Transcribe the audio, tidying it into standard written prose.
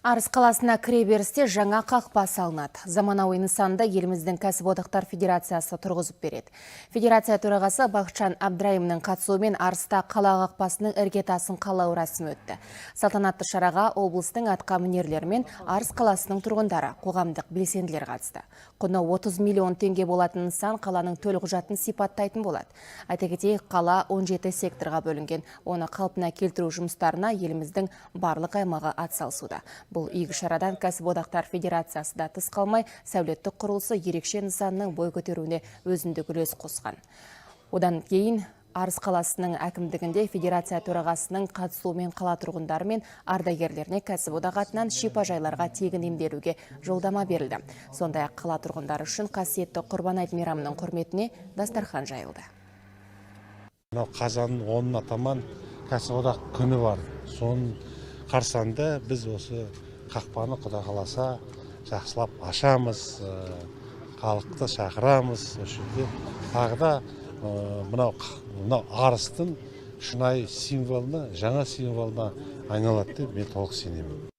Арыс қаласына кіреберісте жаңа қақпа салынады. Заманауи нысанды еліміздің кәсіподақтар федерациясы тұрғызып береді. Федерация төрағасы Бақытжан Абдраимның қатысуымен Арыста қала қақпасының іргетасын қалау рәсімі өтті. Салтанатты шараға облыстың атқамінерлері мен Арыс қаласының тұрғындары, қоғамдық белсенділер қатысты. Құны 30 миллион теңге болатын нысан қаланың төлқұжатын сипаттайтын болады. Айта кетейік, қала 17 секторға бөлінген. Оны қалпына келтіру жұмыстарына еліміздің барлық аймағы атсалысуда. Бұл игі шарадан кәсіподақтар федерациясы да тыс қалмай, сәулеттік құрылысы ерекше нысанның бой көтеруіне өзіндік үлес қосқан. Одан кейін Арыс қаласының әкімдігінде федерация төрағасының қатысуымен қала тұрғындары мен ардагерлеріне кәсіподақ атынан шипажайларға тегін емделуге жолдама берілді. Сондай-ақ қала тұрғындары үшін қасиетті Құрбан айт мейрамының құрметіне дастархан жайылды. Қазанның 10-ына таман кәсіподақ күні бар. Соның қарсаңында біз осы қақпаны Құда қаласа жақсылап ашамыз, халықты шақырамыз. Тағы да мынау Арыстың шынайы символына, жаңа символына айналады деп мен толық сенемін.